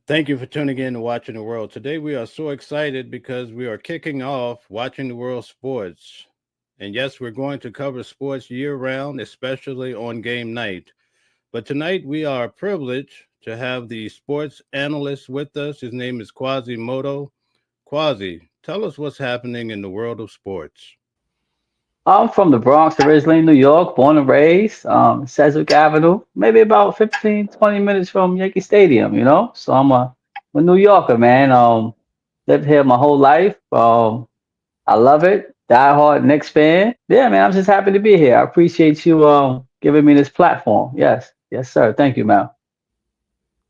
Thank you for tuning in to Watching the World. Today we are so excited because we are kicking off Watching the World Sports. And yes, we're going to cover sports year round, especially on game night. But tonight we are privileged to have the sports analyst with us. His name is Kwazi-Moto. Kwazi, tell us what's happening in the world of sports. I'm from the Bronx, originally New York, born and raised, Sedgwick Avenue, maybe about 15, 20 minutes from Yankee Stadium. So I'm a New Yorker, man. Lived here my whole life. I love it. Diehard Knicks fan. Yeah, man, I'm just happy to be here. I appreciate you giving me this platform. Yes. Yes, sir. Thank you, man.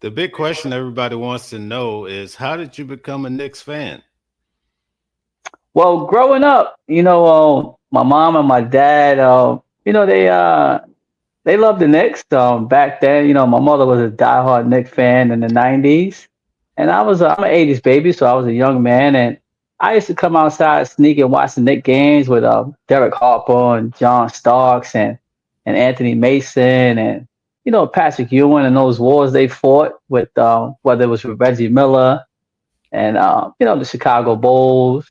The big question everybody wants to know is how did you become a Knicks fan? Well, growing up, my mom and my dad, they loved the Knicks. Back then, my mother was a diehard Knicks fan in the '90s, and I'm an '80s baby, so I was a young man, and I used to come outside, sneak and watch the Knicks games with Derek Harper and John Starks and Anthony Mason and Patrick Ewing and those wars they fought with whether it was with Reggie Miller and the Chicago Bulls.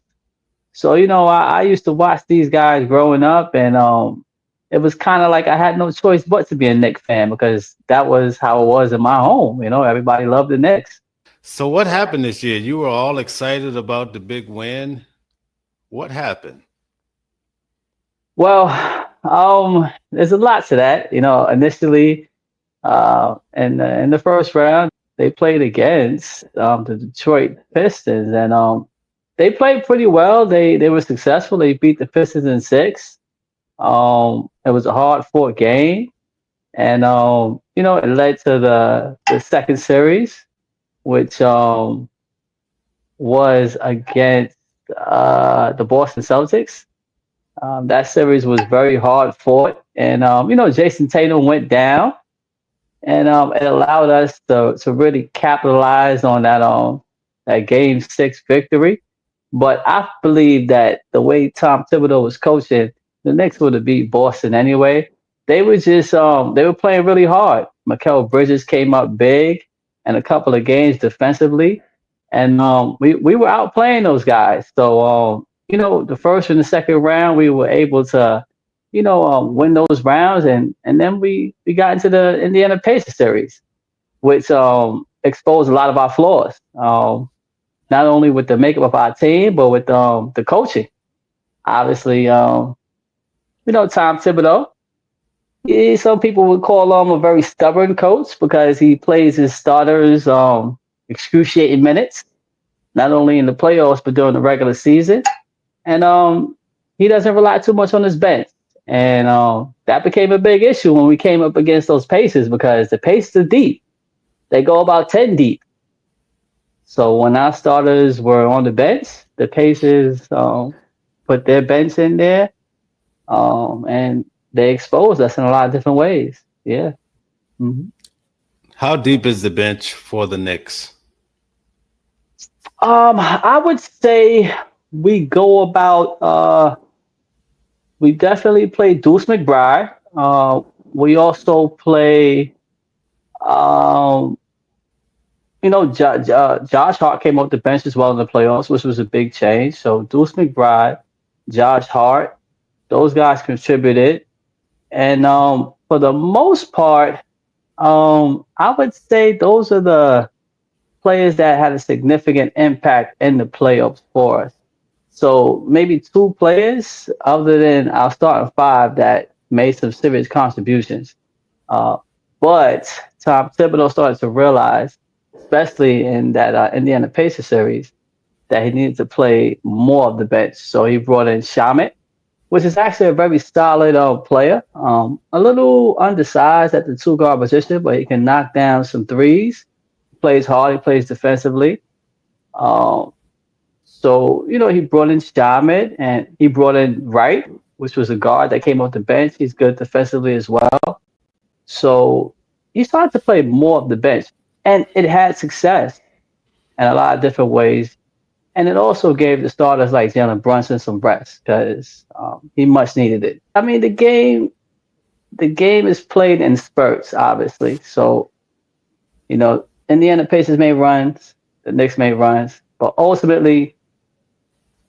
So, I used to watch these guys growing up, and it was kind of like I had no choice but to be a Knicks fan because that was how it was in my home. Everybody loved the Knicks. So, what happened this year? You were all excited about the big win. What happened? Well, there's a lot to that. Initially, in the first round, they played against the Detroit Pistons, and they played pretty well. They were successful. They beat the Pistons in six. It was a hard fought game, and it led to the second series, which was against the Boston Celtics. That series was very hard fought, and Jason Tatum went down, and it allowed us to really capitalize on that game six victory. But I believe that the way Tom Thibodeau was coaching, the Knicks would have beat Boston anyway. They were just they were playing really hard. Mikal Bridges came up big in a couple of games defensively, and we were outplaying those guys. So the first and the second round, we were able to win those rounds, and then we got into the Indiana Pacers series, which exposed a lot of our flaws. Not only with the makeup of our team, but with the coaching. Obviously, Tom Thibodeau. Some people would call him a very stubborn coach because he plays his starters excruciating minutes, not only in the playoffs but during the regular season. And he doesn't rely too much on his bench. And that became a big issue when we came up against those Pacers because the Pacers are deep. They go about 10 deep. So when our starters were on the bench, the Pacers put their bench in there, and they exposed us in a lot of different ways. Yeah. hmm How deep is the bench for the Knicks? I would say we go about. We definitely play Deuce McBride. We also play. Um, Josh Hart came off the bench as well in the playoffs, which was a big change. So Deuce McBride, Josh Hart, those guys contributed. And for the most part, I would say those are the players that had a significant impact in the playoffs for us. So maybe two players other than our starting five that made some serious contributions. Uh, but Tom Thibodeau started to realize, especially in that Indiana Pacers series, that he needed to play more of the bench. So he brought in Shamit, which is actually a very solid player. A little undersized at the two guard position, but he can knock down some threes. He plays hard. He plays defensively. Um, so he brought in Shamit and he brought in Wright, which was a guard that came off the bench. He's good defensively as well. So he started to play more of the bench, and it had success in a lot of different ways. And it also gave the starters like Jaylen Brunson some rest because he much needed it. I mean, the game is played in spurts, obviously. So Indiana Pacers made runs, the Knicks made runs, but ultimately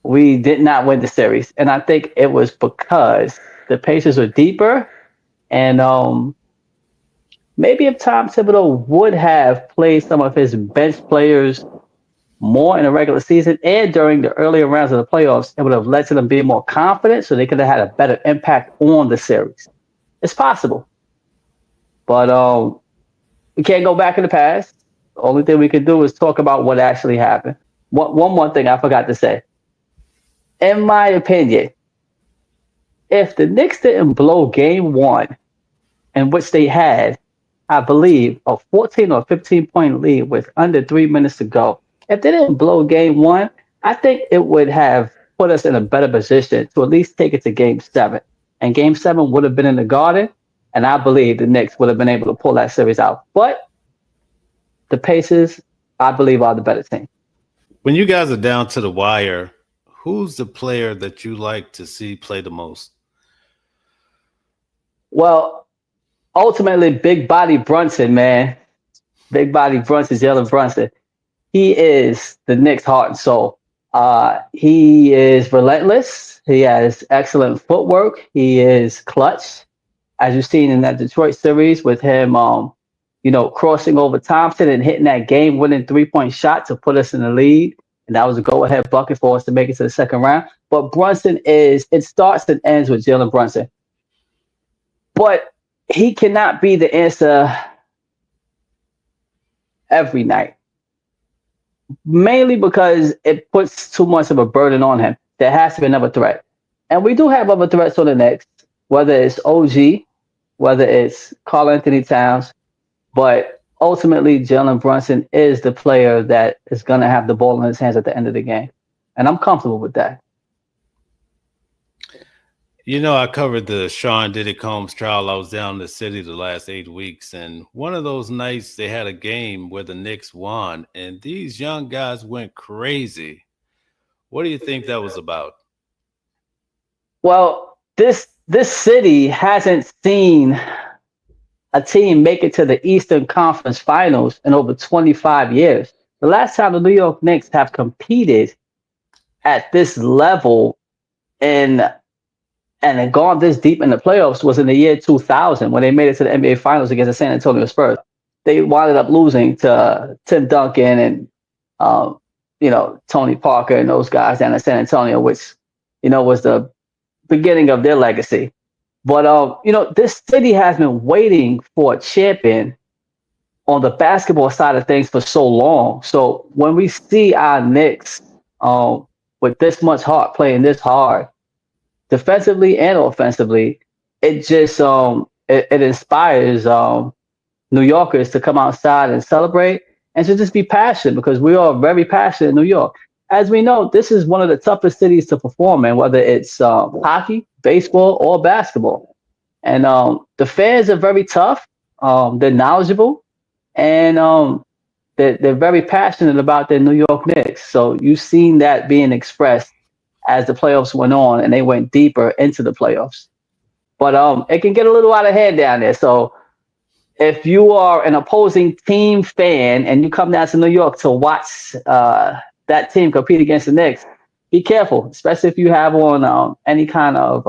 we did not win the series. And I think it was because the Pacers were deeper, and maybe if Tom Thibodeau would have played some of his bench players more in the regular season and during the earlier rounds of the playoffs, it would have led to them being more confident so they could have had a better impact on the series. It's possible. But we can't go back in the past. The only thing we can do is talk about what actually happened. One more thing I forgot to say. In my opinion, if the Knicks didn't blow game one, in which they had, I believe, a 14 or 15-point lead with under 3 minutes to go, if they didn't blow game one, I think it would have put us in a better position to at least take it to game seven. And game seven would have been in the Garden, and I believe the Knicks would have been able to pull that series out. But the Pacers, I believe, are the better team. When you guys are down to the wire, who's the player that you like to see play the most? Well, ultimately, Big Body Brunson, man. Big Body Brunson, Jaylen Brunson. He is the Knicks' heart and soul. He is relentless. He has excellent footwork. He is clutch, as you've seen in that Detroit series with him, crossing over Thompson and hitting that game-winning three-point shot to put us in the lead. And that was a go-ahead bucket for us to make it to the second round. But Brunson it starts and ends with Jaylen Brunson. But he cannot be the answer every night. Mainly because it puts too much of a burden on him. There has to be another threat. And we do have other threats on the Knicks, whether it's OG, whether it's Karl Anthony Towns. But ultimately, Jaylen Brunson is the player that is going to have the ball in his hands at the end of the game. And I'm comfortable with that. You know, I covered the Sean Diddy Combs trial. I was down in the city the last 8 weeks, and one of those nights they had a game where the Knicks won, and these young guys went crazy. What do you think that was about? Well, this city hasn't seen a team make it to the Eastern Conference Finals in over 25 years. The last time the New York Knicks have competed at this level and gone this deep in the playoffs was in the year 2000 when they made it to the NBA Finals against the San Antonio Spurs. They wound up losing to Tim Duncan and Tony Parker and those guys down in San Antonio, which was the beginning of their legacy. But this city has been waiting for a champion on the basketball side of things for so long. So when we see our Knicks with this much heart playing this hard, defensively and offensively, it just it inspires New Yorkers to come outside and celebrate and to just be passionate, because we are very passionate in New York. As we know, this is one of the toughest cities to perform in, whether it's hockey, baseball, or basketball. And the fans are very tough. They're knowledgeable, and they're very passionate about their New York Knicks. So you've seen that being expressed as the playoffs went on and they went deeper into the playoffs. But it can get a little out of hand down there. So if you are an opposing team fan and you come down to New York to watch that team compete against the Knicks, be careful, especially if you have on any kind of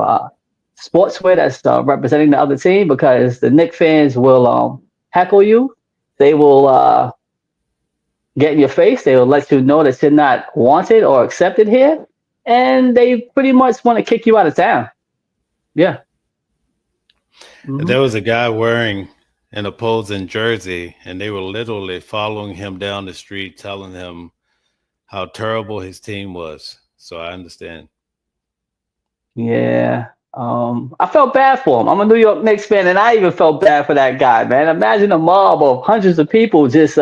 sportswear that's representing the other team, because the Knicks fans will heckle you. They will get in your face. They will let you know that you're not wanted or accepted here. And they pretty much want to kick you out of town. Yeah. Mm-hmm. There was a guy wearing an opposing jersey, and they were literally following him down the street, telling him how terrible his team was. So I understand. Yeah. I felt bad for him. I'm a New York Knicks fan, and I even felt bad for that guy, man. Imagine a mob of hundreds of people just,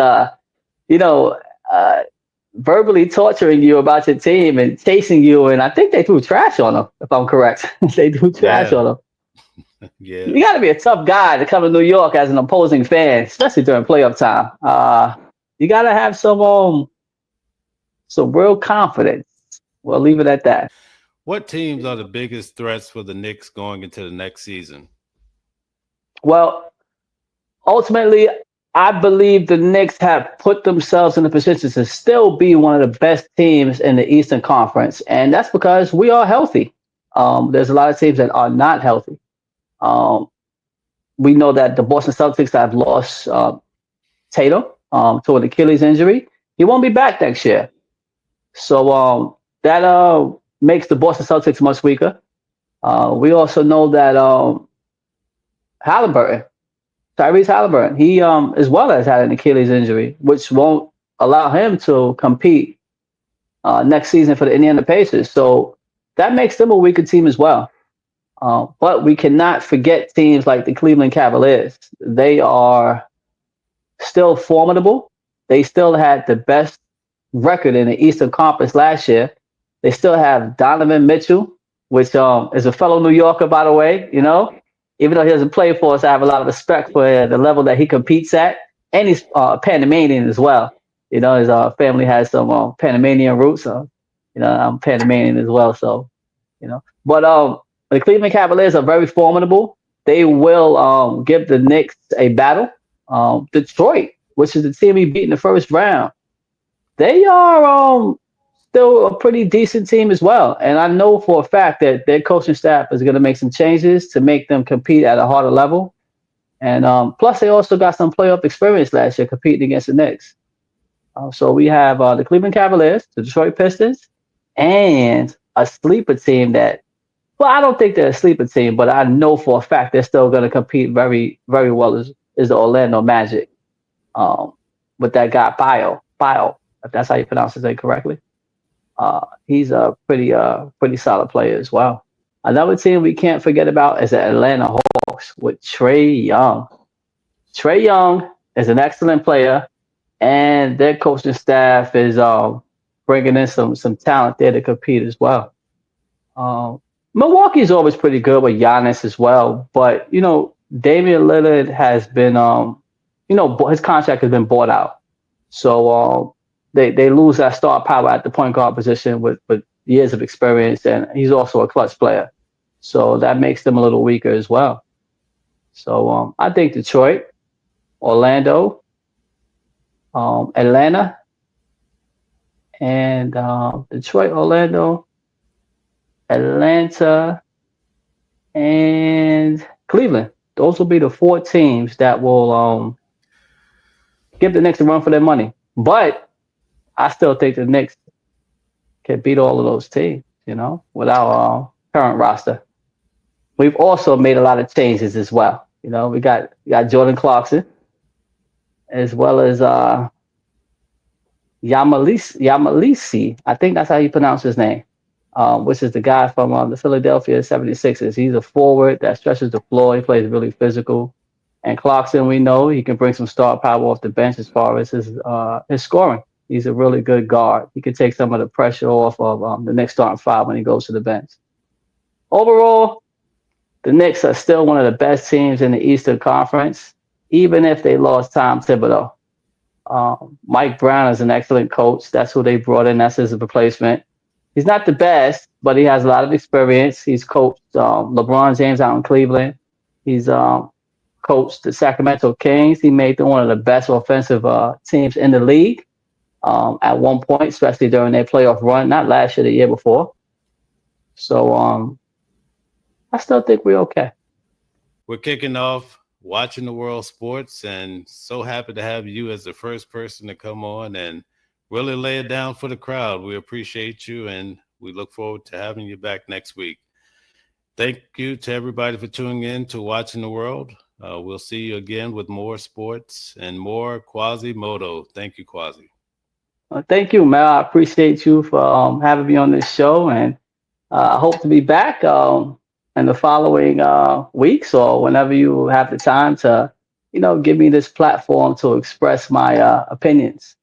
verbally torturing you about your team and chasing you. And I think they threw trash on him, if I'm correct. They threw trash on him. Yeah. You got to be a tough guy to come to New York as an opposing fan, especially during playoff time. You got to have some real confidence. We'll leave it at that. What teams are the biggest threats for the Knicks going into the next season? Well, ultimately, I believe the Knicks have put themselves in a position to still be one of the best teams in the Eastern Conference, and that's because we are healthy. There's a lot of teams that are not healthy. Um, we know that the Boston Celtics have lost Tatum to an Achilles injury. He won't be back next year, so that makes the Boston Celtics much weaker. We also know that Halliburton, Tyrese Halliburton, he as well as had an Achilles injury, which won't allow him to compete next season for the Indiana Pacers. So that makes them a weaker team as well. But we cannot forget teams like the Cleveland Cavaliers. They are still formidable. They still had the best record in the Eastern Conference last year. They still have Donovan Mitchell, which is a fellow New Yorker, by the way. You know, even though he doesn't play for us, I have a lot of respect for the level that he competes at, and he's Panamanian as well. You know, his family has some Panamanian roots. So, you know, I'm Panamanian as well. So, you know, but the Cleveland Cavaliers are very formidable. They will give the Knicks a battle. Detroit, which is the team we beat in the first round, they are still a pretty decent team as well. And I know for a fact that their coaching staff is going to make some changes to make them compete at a harder level. And plus, they also got some playoff experience last year competing against the Knicks. So we have the Cleveland Cavaliers, the Detroit Pistons, and a sleeper team that, well, I don't think they're a sleeper team, but I know for a fact they're still going to compete very, very well is the Orlando Magic with that guy, Bio, if that's how you pronounce his name correctly. He's a pretty solid player as well. Another team we can't forget about is the Atlanta Hawks with Trae Young. Trae Young is an excellent player, and their coaching staff is bringing in some talent there to compete as well. Milwaukee's always pretty good with Giannis as well, but you know Damian Lillard has been his contract has been bought out, so they lose that star power at the point guard position with years of experience, and he's also a clutch player, so that makes them a little weaker as well. So I think Detroit, Orlando, Atlanta, and Detroit, Orlando, Atlanta, and Cleveland. Those will be the four teams that will give the Knicks a run for their money. But I still think the Knicks can beat all of those teams, you know, with our current roster. We've also made a lot of changes as well. You know, we got Jordan Clarkson as well as Yamalisi. I think that's how you pronounce his name. Which is the guy from the Philadelphia 76ers. He's a forward that stretches the floor. He plays really physical. And Clarkson, we know he can bring some star power off the bench as far as his scoring. He's a really good guard. He can take some of the pressure off of the Knicks starting five when he goes to the bench. Overall, the Knicks are still one of the best teams in the Eastern Conference, even if they lost Tom Thibodeau. Mike Brown is an excellent coach. That's who they brought in. That's his replacement. He's not the best, but he has a lot of experience. He's coached LeBron James out in Cleveland. He's coached the Sacramento Kings. He made them one of the best offensive teams in the league at one point, especially during their playoff run, not last year, the year before. So I still think we're okay. We're kicking off watching the world sports, and so happy to have you as the first person to come on and really lay it down for the crowd. We appreciate you, and we look forward to having you back next week. Thank you to everybody for tuning in to Watching the World. We'll see you again with more sports and more Kwazi-Moto. Thank you, Kwazi. Thank you, Mel. I appreciate you for having me on this show, and I hope to be back in the following weeks or whenever you have the time to, give me this platform to express my opinions.